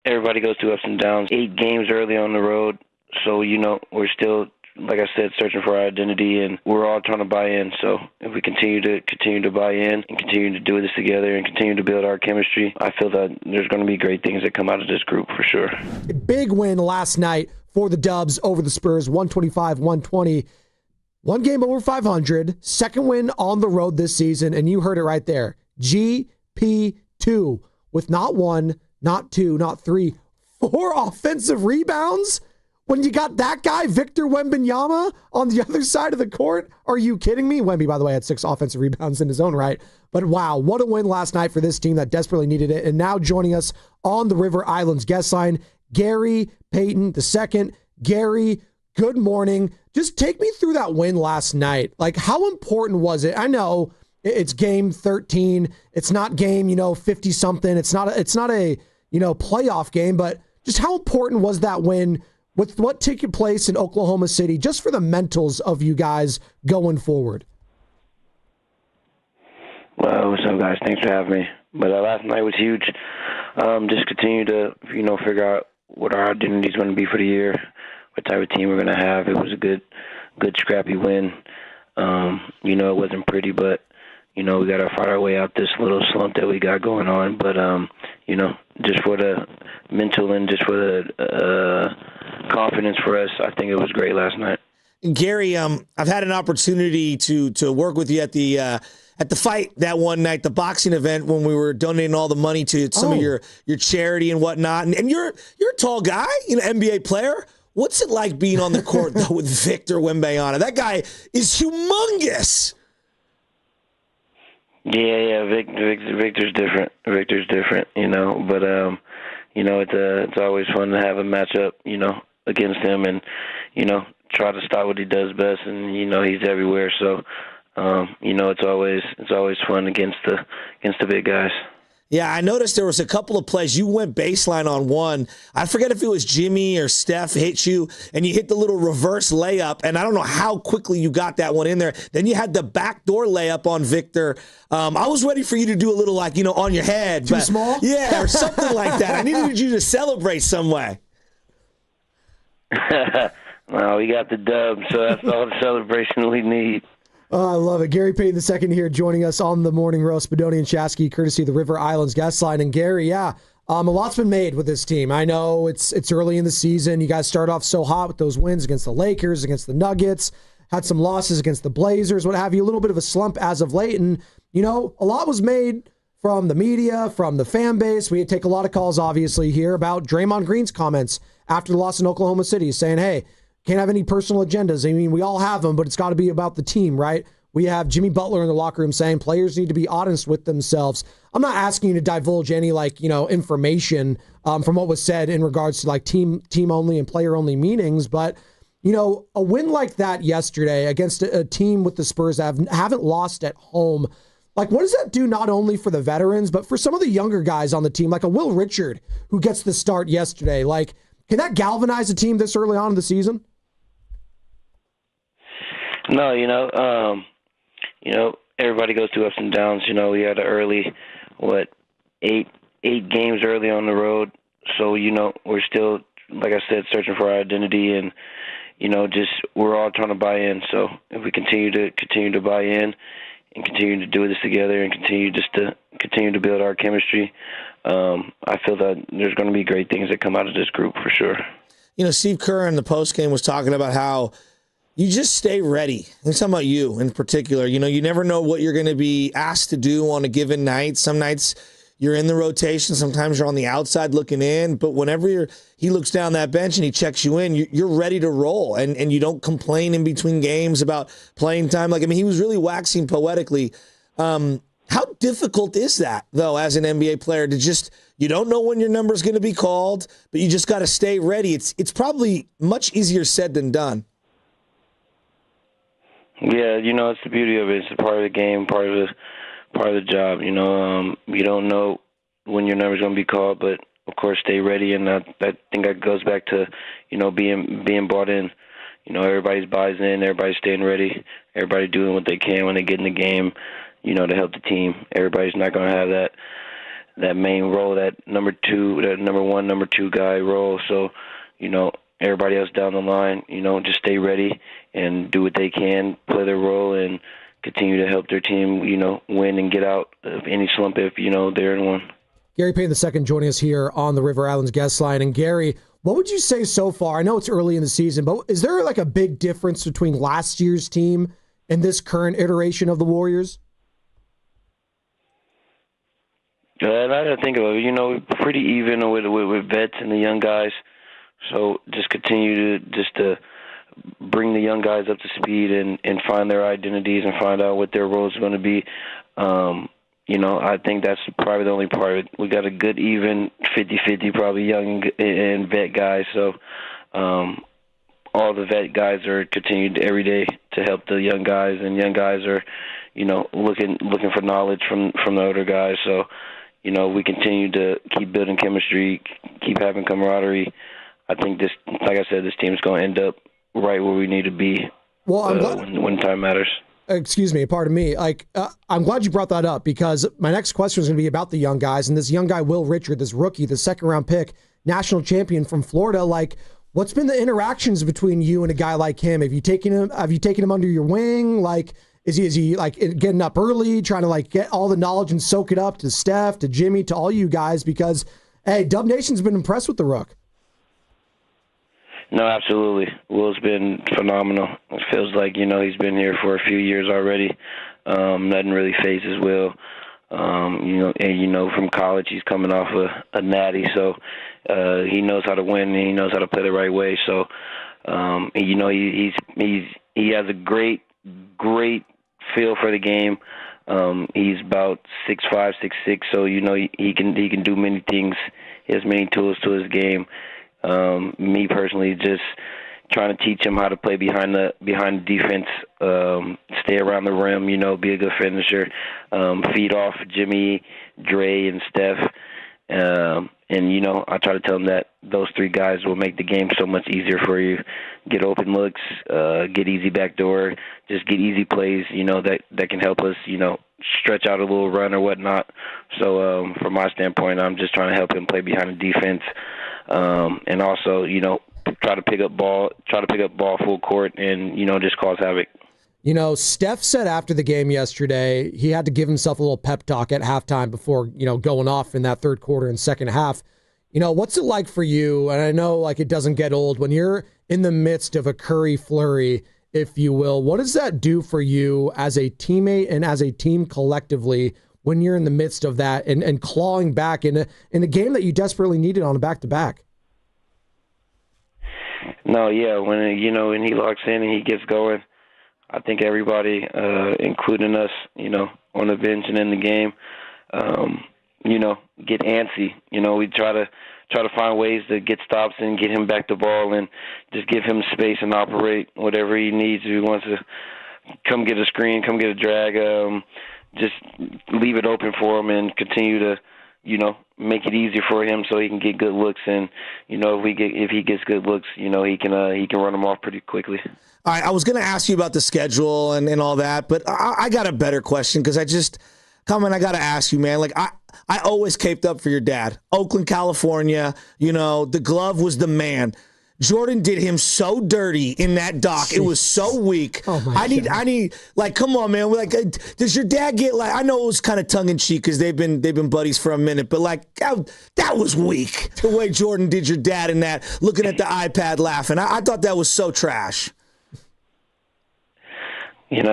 everybody goes through ups and downs. 8 games early on the road, so, we're still, like I said, searching for our identity, and we're all trying to buy in. So if we continue to buy in and continue to do this together and continue to build our chemistry, I feel that there's going to be great things that come out of this group for sure. A big win last night for the Dubs over the Spurs, 125-120. One game over 500, second win on the road this season, and you heard it right there. GP2 with not 1, not 2, not 3, 4 offensive rebounds. When you got that guy, Victor Wembanyama, on the other side of the court? Are you kidding me? Wemby, by the way, had 6 offensive rebounds in his own right. But wow, what a win last night for this team that desperately needed it. And now joining us on the River Islands guest line, Gary Payton II. Gary, good morning. Just take me through that win last night. Like, how important was it? I know it's game 13. It's not game, 50-something. It's not a playoff game, but just how important was that win with what took place in Oklahoma City, just for the mentals of you guys going forward? Well, what's up, guys? Thanks for having me. But last night was huge. Just continue to, figure out what our identity is going to be for the year, what type of team we're going to have. It was a good scrappy win. It wasn't pretty, but, we got to fight our way out this little slump that we got going on. But, just for the mental and just for the confidence for us, I think it was great last night. Gary, I've had an opportunity to work with you at the fight that one night, the boxing event, when we were donating all the money to some of your charity and whatnot. And you're a tall guy, NBA player. What's it like being on the court though with Victor Wembanyama? That guy is humongous. Yeah. Victor's different. But it's always fun to have a matchup, against him, and try to stop what he does best, and he's everywhere. So it's always fun against the big guys. Yeah, I noticed there was a couple of plays. You went baseline on one. I forget if it was Jimmy or Steph hit you, and you hit the little reverse layup, and I don't know how quickly you got that one in there. Then you had the backdoor layup on Victor. I was ready for you to do a little on your head. Too small? Yeah, or something like that. I needed you to celebrate some way. Well, we got the dub, so that's all the celebration we need. I love it. Gary Payton II here joining us on the Morning Roast, Bedoni and Shasky, courtesy of the River Islands guest line. And Gary, a lot's been made with this team. I know it's early in the season. You guys start off so hot with those wins against the Lakers, against the Nuggets, had some losses against the Blazers, what have you, a little bit of a slump as of late. And, a lot was made from the media, from the fan base. We take a lot of calls, obviously, here about Draymond Green's comments after the loss in Oklahoma City, saying, hey, can't have any personal agendas. I mean, we all have them, but it's got to be about the team, right? We have Jimmy Butler in the locker room saying players need to be honest with themselves. I'm not asking you to divulge any information from what was said in regards to team only and player only meetings, but a win like that yesterday against a team with the Spurs that haven't lost at home, what does that do not only for the veterans, but for some of the younger guys on the team, like a Will Richard who gets the start yesterday? Can that galvanize a team this early on in the season? No, everybody goes through ups and downs. We had an early, 8 games early on the road. So, we're still, like I said, searching for our identity, and, we're all trying to buy in. So if we continue to buy in and continue to do this together and continue to build our chemistry, I feel that there's going to be great things that come out of this group for sure. Steve Kerr in the postgame was talking about how you just stay ready. I'm talking about you in particular. You never know what you're going to be asked to do on a given night. Some nights you're in the rotation. Sometimes you're on the outside looking in. But whenever he looks down that bench and he checks you in, you're ready to roll. And you don't complain in between games about playing time. He was really waxing poetically. How difficult is that, though, as an NBA player, to you don't know when your number is going to be called, but you just got to stay ready. It's probably much easier said than done. Yeah, it's the beauty of it. It's a part of the game, part of the job. You don't know when your number's going to be called, but of course, stay ready. And I think that goes back to, being bought in. Everybody's buys in, everybody's staying ready, everybody doing what they can when they get in the game, to help the team. Everybody's not going to have that main role, that number one, number two guy role. So, everybody else down the line, just stay ready and do what they can, play their role, and continue to help their team, win and get out of any slump if, they're in one. Gary Payton II joining us here on the River Islands guest line. And Gary, what would you say so far? I know it's early in the season, but is there like a big difference between last year's team and this current iteration of the Warriors? I got to think about it. Pretty even with vets and the young guys. So just continue to bring the young guys up to speed and find their identities and find out what their roles are going to be. I think that's probably the only part. We got a good even 50-50, probably young and vet guys. So all the vet guys are continued every day to help the young guys, and young guys are, looking for knowledge from the older guys. So, we continue to keep building chemistry, keep having camaraderie. I think this, like I said, this team is going to end up right where we need to be. Well, when time matters. Excuse me, pardon me. I'm glad you brought that up, because my next question is going to be about the young guys, and this young guy, Will Richard, this rookie, the second-round pick, national champion from Florida. What's been the interactions between you and a guy like him? Have you taken him under your wing? Is he getting up early, trying to get all the knowledge and soak it up to Steph, to Jimmy, to all you guys? Because, hey, Dub Nation's been impressed with the Rook. No, absolutely. Will's been phenomenal. It feels like, he's been here for a few years already. Nothing really phases Will. From college, he's coming off a natty, so he knows how to win and he knows how to play the right way. So, he has a great feel for the game. He's about 6'5", 6'6", so he can do many things. He has many tools to his game. Me personally, just trying to teach him how to play behind the defense, stay around the rim, be a good finisher, feed off Jimmy, Dre, and Steph. I try to tell him that those three guys will make the game so much easier for you. Get open looks, get easy backdoor, just get easy plays, that can help us, stretch out a little run or whatnot. So from my standpoint, I'm just trying to help him play behind the defense. And also, try to pick up ball full court and, just cause havoc. Steph said after the game yesterday, he had to give himself a little pep talk at halftime before, going off in that third quarter and second half. What's it like for you? And I know it doesn't get old when you're in the midst of a Curry flurry, if you will. What does that do for you as a teammate and as a team collectively when you're in the midst of that and clawing back in a game that you desperately needed on a back-to-back? No, yeah, when he locks in and he gets going, I think everybody, including us, on the bench and in the game, get antsy. We try to find ways to get stops and get him back the ball and just give him space and operate whatever he needs. If he wants to come get a screen, come get a drag, just leave it open for him and continue to, make it easier for him so he can get good looks. And, if he gets good looks, he can run them off pretty quickly. All right, I was going to ask you about the schedule and all that, but I got a better question because I got to ask you, man. I always caped up for your dad. Oakland, California, the glove was the man. Jordan did him so dirty in that dock. It was so weak. Oh my God. I need, come on, man. Does your dad get I know it was kind of tongue in cheek because they've been buddies for a minute, but that was weak. The way Jordan did your dad in that, looking at the iPad laughing. I thought that was so trash. Can't.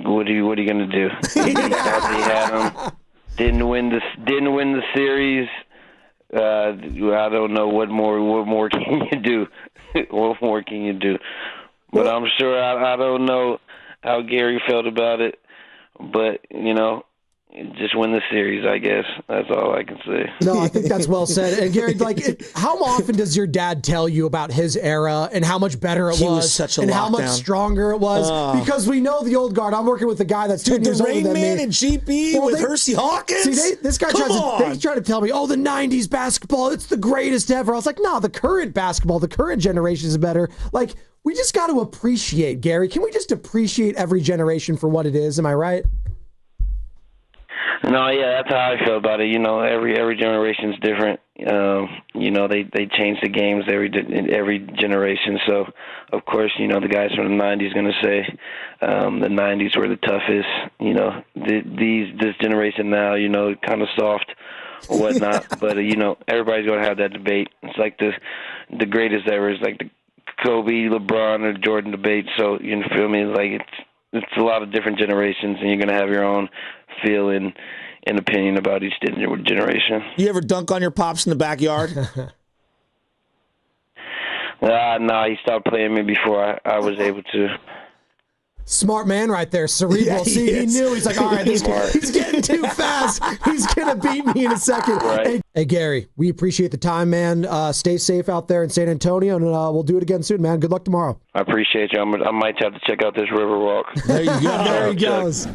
What are you gonna do? He had him. Didn't win the series. I don't know what more can you do? What more can you do? But I'm sure I don't know how Gary felt about it. But just win the series, I guess. That's all I can say. No, I think that's well said. And Gary, how often does your dad tell you about his era and how much better it was such a and lockdown. How much stronger it was? Because we know the old guard. I'm working with the guy that's 10 years older than me. The Rain Man and GP with Hersey Hawkins? See, this guy tries to tell me, the 90s basketball, it's the greatest ever. I was like, no, the current basketball, the current generation is better. We just got to appreciate, Gary. Can we just appreciate every generation for what it is? Am I right? No, yeah, that's how I feel about it. Every generation's different. They change the games every generation. So, of course, the guys from the '90s going to say the '90s were the toughest. This generation now, kind of soft or whatnot. But everybody's going to have that debate. It's like the greatest ever is like the Kobe, LeBron, or Jordan debate. So you feel me? Like it's a lot of different generations, and you're going to have your own feeling and opinion about each generation. You ever dunk on your pops in the backyard? No, he stopped playing me before I was able to. Smart man right there, cerebral. Yeah, he knew. He's like, all right, he's getting too fast. He's going to beat me in a second. Right. Hey, Gary, we appreciate the time, man. Stay safe out there in San Antonio, and we'll do it again soon, man. Good luck tomorrow. I appreciate you. I might have to check out this river walk. There you go. There he goes.